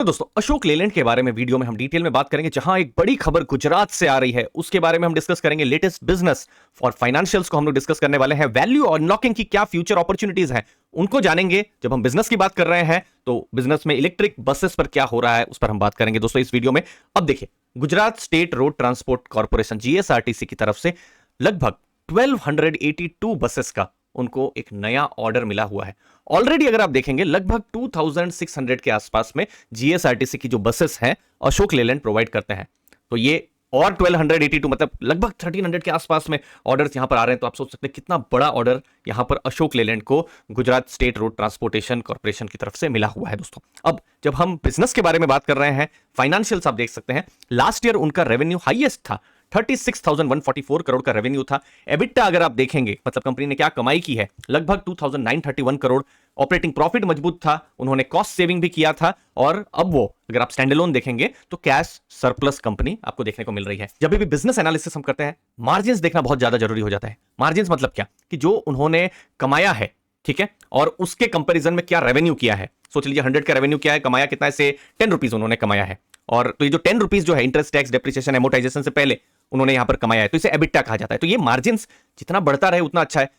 तो दोस्तों अशोक लेलैंड के बारे में वीडियो में हम डिटेल में बात करेंगे, जहां एक बड़ी खबर गुजरात से आ रही है उसके बारे में हम डिस्कस करेंगे। लेटेस्ट बिजनेस और फाइनेंशियल्स को हम लोग डिस्कस करने वाले हैं। वैल्यू और अनलॉकिंग की क्या फ्यूचर अपॉर्चुनिटीज हैं उनको जानेंगे। जब हम बिजनेस की बात कर रहे हैं तो बिजनेस में इलेक्ट्रिक बसेस पर क्या हो रहा है उस पर हम बात करेंगे दोस्तों इस वीडियो में। अब देखिए, Gujarat state road transport corporation GSRTC की तरफ से लगभग 1282 बसेस का उनको एक नया ऑर्डर मिला हुआ है। ऑलरेडी अगर आप देखेंगे लगभग 2600 के आसपास में जीएसआरटीसी की जो बसेस हैं अशोक लेलैंड प्रोवाइड करते हैं। तो ये और 1282 मतलब लगभग 1300 के आसपास में ऑर्डर्स यहां पर आ रहे हैं। तो आप सोच सकते हैं कितना बड़ा ऑर्डर यहां पर अशोक लेलैंड को Gujarat state road transportation corporation की तरफ से मिला हुआ है दोस्तों। अब जब हम बिजनेस के बारे में बात कर रहे हैं, फाइनेंशियल्स आप देख सकते हैं, लास्ट ईयर उनका रेवेन्यू हाईएस्ट था, 36,144 करोड़ का रेवेन्यू था। एबिटा अगर आप देखेंगे मतलब कंपनी ने क्या कमाई की है, लगभग 2,931 करोड़। ऑपरेटिंग प्रॉफिट मजबूत था, उन्होंने कॉस्ट सेविंग भी किया था, और अब वो अगर आप स्टैंडअलोन देखेंगे तो कैश सरप्लस कंपनी आपको देखने को मिल रही है। जब भी बिजनेस एनालिसिस हम करते हैं, मार्जिन्स देखना बहुत ज्यादा जरूरी हो जाता है। मार्जिन्स मतलब क्या कि जो उन्होंने कमाया है, ठीक है, और उसके कंपैरिजन में क्या रेवेन्यू किया है। सोच लीजिए 100 का रेवेन्यू क्या है, कमाया कितना है, से 10 रुपीज उन्होंने कमाया है, और तो ये जो 10 रुपीज जो है इंटरेस्ट टैक्स डेप्रिसिएशन एमोर्टाइजेशन से पहले उन्होंने यहां पर कमाया है, तो इसे एबिटा कहा जाता है। तो ये मार्जिन्स जितना बढ़ता रहे उतना अच्छा है।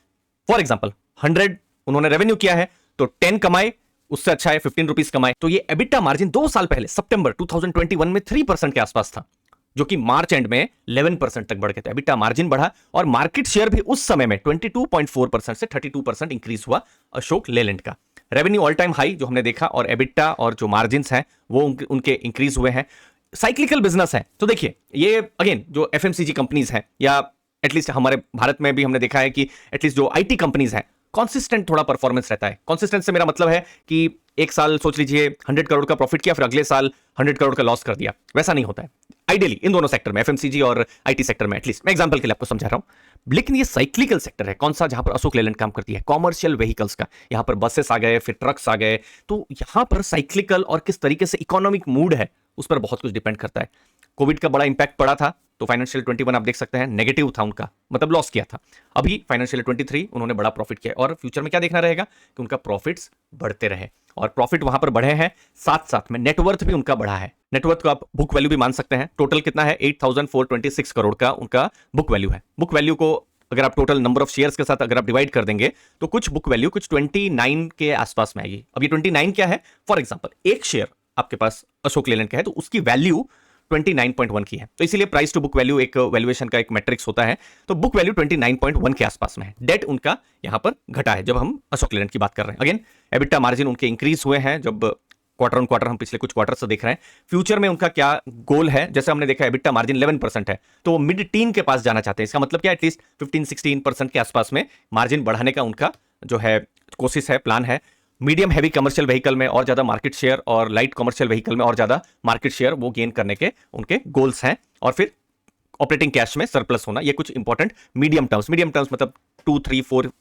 फॉर एग्जांपल 100 उन्होंने रेवेन्यू किया है तो 10 कमाए, उससे अच्छा है 15 रुपीज कमाए। तो ये एबिटा मार्जिन 2 साल पहले सितंबर 2021 में 3% के आसपास था, जो कि मार्च एंड में 11% तक बढ़ गया। तो एबिटा मार्जिन बढ़ा और मार्केट शेयर भी उस समय में 22.4% से 32% इंक्रीज हुआ अशोक लेलैंड का। रेवेन्यू ऑल टाइम हाई जो हमने देखा, और एबिटा और जो मार्जिन्स हैं वो उनके इंक्रीज हुए हैं। साइक्लिकल बिजनेस है, तो देखिए ये अगेन जो एफएमसीजी कंपनीज हैं, या एटलीस्ट हमारे भारत में भी हमने देखा है कि एटलीस्ट जो आईटी कंपनीज हैं, कॉन्सिस्टेंट थोड़ा परफॉर्मेंस रहता है। कॉन्सिस्टेंट से मेरा मतलब है कि एक साल सोच लीजिए 100 करोड़ का प्रॉफिट किया, फिर अगले साल 100 करोड़ का लॉस कर दिया, वैसा नहीं होता है आइडियली इन दोनों सेक्टर में, एफएमसीजी और आईटी सेक्टर में। एटलीस्ट मैं एग्जांपल के लिए आपको समझा रहा हूं। लेकिन ये साइक्लिकल सेक्टर है, कौन सा, जहां पर अशोक लेलैंड काम करती है, कॉमर्शियल व्हीकल्स का। यहां पर बसेस आ गए, फिर ट्रक्स आ गए, तो यहां पर साइक्लिकल और किस तरीके से इकोनॉमिक मूड है उस पर बहुत कुछ डिपेंड करता है। कोविड का बड़ा इंपैक्ट पड़ा था, तो फाइनेंशियल 21 आप देख सकते हैं नेगेटिव था उनका, मतलब लॉस किया था। अभी फाइनेंशियल 23 उन्होंने बड़ा प्रॉफिट किया, और फ्यूचर में क्या देखना रहेगा कि उनका प्रॉफिट्स बढ़ते रहे, और प्रॉफिट वहां पर बढ़े हैं, साथ साथ में नेटवर्थ भी उनका बढ़ा है। नेटवर्थ को आप बुक वैल्यू भी मान सकते हैं। टोटल कितना है, 8,426 करोड़ का उनका बुक वैल्यू है। बुक वैल्यू को अगर आप टोटल नंबर ऑफ शेयर्स के साथ अगर आप डिवाइड कर देंगे तो कुछ बुक वैल्यू कुछ 29 के आसपास में आएगी। अब ये 29 क्या है, फॉर एग्जांपल एक शेयर आपके पास अशोक लेलैंड का है तो उसकी वैल्यू 29.1 की है, तो इसीलिए प्राइस टू बुक वैल्यू एक वैल्यूएशन का एक मैट्रिक्स होता है। तो बुक वैल्यू 29.1 के आसपास में है। डेट उनका यहां पर घटा है जब हम अशोक लेलैंड की बात कर रहे हैं। अगेन एबिटा मार्जिन उनके इंक्रीज हुए हैं, जब क्वार्टर ऑन क्वार्टर हम पिछले कुछ क्वार्टर से देख रहे हैं। फ्यूचर में उनका क्या गोल है, जैसे हमने देखा एबिटा मार्जिन 11% है, तो मिड टीन के पास जाना चाहते हैं। इसका मतलब क्या, एटलीस्ट 15-16% के आसपास में मार्जिन बढ़ाने का उनका जो है कोशिश है, प्लान है। मीडियम हैवी कमर्शियल व्हीकल में और ज्यादा मार्केट शेयर, और लाइट कमर्शियल व्हीकल में और ज्यादा मार्केट शेयर वो गेन करने के उनके गोल्स हैं। और फिर ऑपरेटिंग कैश में सरप्लस होना, ये कुछ इंपॉर्टेंट मीडियम टर्म्स मतलब 2-3-4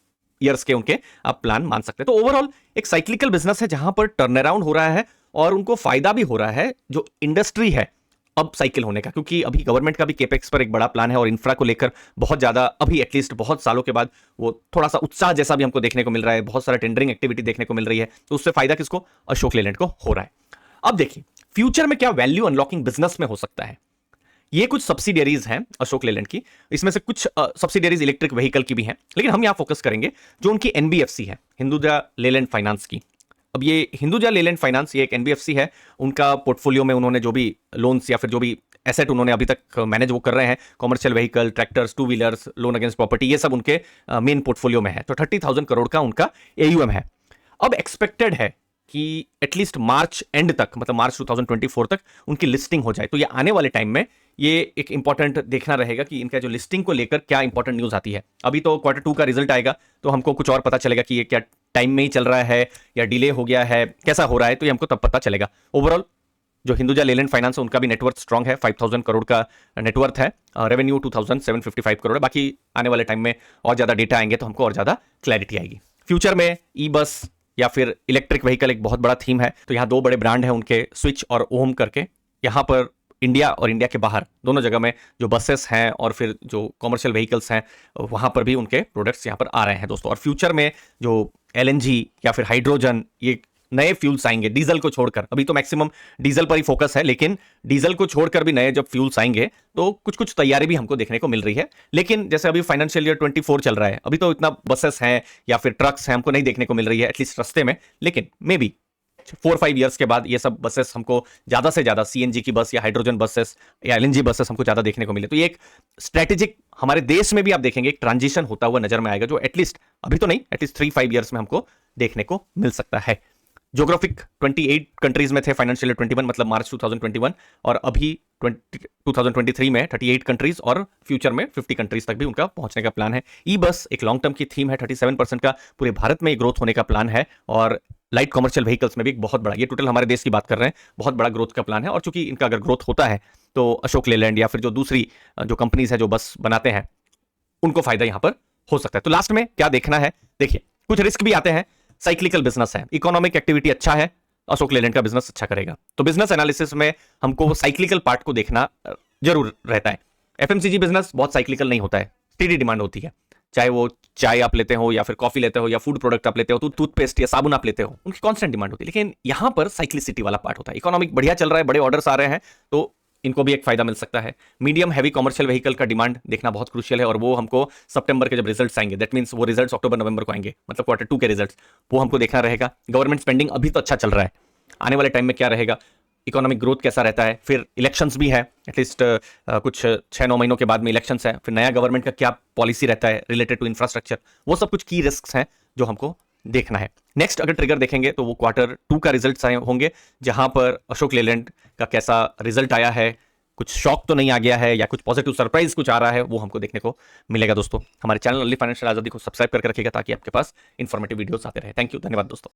ईयर्स के उनके आप प्लान मान सकते हैं। तो ओवरऑल एक साइक्लिकल बिजनेस है जहां पर टर्न अराउंड हो रहा है, और उनको फायदा भी हो रहा है जो इंडस्ट्री है अब साइकिल होने का, क्योंकि अभी गवर्नमेंट का भी केपेक्स पर एक बड़ा प्लान है, और इंफ्रा को लेकर बहुत ज्यादा अभी एटलीस्ट बहुत सालों के बाद वो थोड़ा सा उत्साह जैसा भी हमको देखने को मिल रहा है, बहुत सारा टेंडरिंग एक्टिविटी देखने को मिल रही है। तो उससे फायदा किसको, अशोक लेलैंड को हो रहा है। अब देखिए फ्यूचर में क्या वैल्यू अनलॉकिंग बिजनेस में हो सकता है। ये कुछ सब्सिडियरीज हैं अशोक लेलैंड की, इसमें से कुछ सब्सिडियरीज इलेक्ट्रिक व्हीकल की भी हैं, लेकिन हम यहां फोकस करेंगे जो उनकी एनबीएफसी है, हिंदुजा लेलैंड फाइनेंस की। अब ये हिंदुजा लेलैंड फाइनेंस ये एक एनबीएफसी है, उनका पोर्टफोलियो में उन्होंने जो भी लोन्स या फिर जो भी एसेट उन्होंने अभी तक मैनेज वो कर रहे हैं, commercial vehicle, tractors, two wheelers, loan against property, ये सब उनके मेन पोर्टफोलियो में है। तो 30,000 करोड़ का उनका एयूएम है। अब एक्सपेक्टेड है कि एटलीस्ट मार्च एंड तक, मतलब मार्च 2024 तक उनकी लिस्टिंग हो जाए। तो ये आने वाले टाइम में ये एक इंपॉर्टेंट देखना रहेगा कि इनका जो लिस्टिंग को लेकर क्या इंपॉर्टेंट न्यूज आती है। अभी तो Q2 का रिजल्ट आएगा तो हमको कुछ और पता चलेगा कि ये क्या टाइम में ही चल रहा है या डिले हो गया है, कैसा हो रहा है, तो ये हमको तब पता चलेगा। ओवरऑल जो हिंदुजा लेलैंड फाइनेंस है उनका भी नेटवर्थ स्ट्रांग है, 5,000 करोड़ का नेटवर्थ है, रेवेन्यू 2,755 करोड़ है। बाकी आने वाले टाइम में और ज्यादा डेटा आएंगे तो हमको और ज्यादा क्लैरिटी आएगी। फ्यूचर में ई बस या फिर इलेक्ट्रिक व्हीकल एक बहुत बड़ा थीम है। तो यहाँ 2 बड़े ब्रांड हैं उनके, स्विच और ओम करके। यहाँ पर इंडिया और इंडिया के बाहर दोनों जगह में जो बसेस हैं और फिर जो कॉमर्शियल व्हीकल्स हैं वहां पर भी उनके प्रोडक्ट्स यहाँ पर आ रहे हैं दोस्तों। और फ्यूचर में जो एलएनजी या फिर हाइड्रोजन, ये नए फ्यूल्स आएंगे डीजल को छोड़कर। अभी तो मैक्सिमम डीजल पर ही फोकस है, लेकिन डीजल को छोड़कर भी नए जब फ्यूल्स आएंगे तो कुछ कुछ तैयारी भी हमको देखने को मिल रही है। लेकिन जैसे अभी फाइनेंशियल ईयर 24 चल रहा है, अभी तो इतना बसेस हैं या फिर ट्रक्स हैं हमको नहीं देखने को मिल रही है एटलीस्ट रास्ते में, लेकिन मे बी 4-5 ईयर्स के बाद ये सब बसेस हमको ज्यादा से ज्यादा सीएनजी की बस या हाइड्रोजन बसेस या एलएनजी बसेस हमको ज्यादा देखने को मिले। तो ये एक स्ट्रेटेजिक हमारे देश में भी आप देखेंगे एक ट्रांजिशन होता हुआ नजर में आएगा, जो एटलीस्ट अभी तो नहीं, एटलीस्ट 3-5 ईयर्स में हमको देखने को मिल सकता है। ज्योग्राफिक 28 कंट्रीज में थे फाइनेंशियल 21 मतलब मार्च 2021, और अभी 2023 में 38 कंट्रीज और फ्यूचर में 50 कंट्रीज तक भी उनका पहुंचने का प्लान है। ई बस एक लॉन्ग टर्म की थीम है, 37% का पूरे भारत में ग्रोथ होने का प्लान है, और लाइट कमर्शियल व्हीकल्स में भी एक बहुत बड़ा, ये टोटल हमारे देश की बात कर रहे हैं, बहुत बड़ा ग्रोथ का प्लान है। और चूंकि इनका अगर ग्रोथ होता है तो अशोक लेलैंड या फिर जो दूसरी जो कंपनीज है जो बस बनाते हैं उनको फायदा यहां पर हो सकता है। तो लास्ट में क्या देखना है, देखिए कुछ रिस्क भी आते हैं। साइक्लिकल बिजनेस है, इकोनॉमिक एक्टिविटी अच्छा है, अशोक लेलैंड का बिजनेस अच्छा करेगा, तो बिजनेस एनालिसिस में हमको साइक्लिकल पार्ट को देखना जरूर रहता है। एफएमसीजी बिजनेस बहुत साइक्लिकल नहीं होता है, स्टेडी डिमांड होती है, चाहे वो चाय आप लेते हो या फिर कॉफी लेते हो या फूड प्रोडक्ट आप लेते हो, तो टूथपेस्ट या साबुन आप लेते हो, उनकी कांस्टेंट डिमांड होती है। लेकिन यहां पर साइक्लिसिटी वाला पार्ट होता है, इकोनॉमिक बढ़िया चल रहा है, बड़े ऑर्डर्स आ रहे हैं, तो इनको भी एक फायदा मिल सकता है। मीडियम हैवी कमर्शियल व्हीकल का डिमांड देखना बहुत क्रूशियल है, और वो हमको सितंबर के जब रिजल्ट्स आएंगे, दैट मींस वो रिजल्ट्स अक्टूबर नवंबर को आएंगे, मतलब Q2 के रिजल्ट्स, वो हमको देखना रहेगा। गवर्नमेंट स्पेंडिंग अभी तो अच्छा चल रहा है, आने वाले टाइम में क्या रहेगा, इकोनॉमिक ग्रोथ कैसा रहता है, फिर इलेक्शंस भी है, एटलीस्ट कुछ 6-9 महीनों के बाद में इलेक्शंस है, फिर नया गवर्नमेंट का क्या पॉलिसी रहता है रिलेटेड टू इंफ्रास्ट्रक्चर, वो सब कुछ की रिस्क हैं जो हमको देखना है। नेक्स्ट अगर ट्रिगर देखेंगे तो वो Q2 का रिजल्ट्स आए होंगे, जहां पर अशोक लेलैंड का कैसा रिजल्ट आया है, कुछ शॉक तो नहीं आ गया है या कुछ पॉजिटिव सरप्राइज कुछ आ रहा है, वो हमको देखने को मिलेगा। दोस्तों हमारे चैनल ओनली फाइनेंशियल आजादी को सब्सक्राइब करके रखिएगा ताकि आपके पास इंफॉर्मेटिव वीडियोस आते रहे। थैंक यू, धन्यवाद दोस्तों।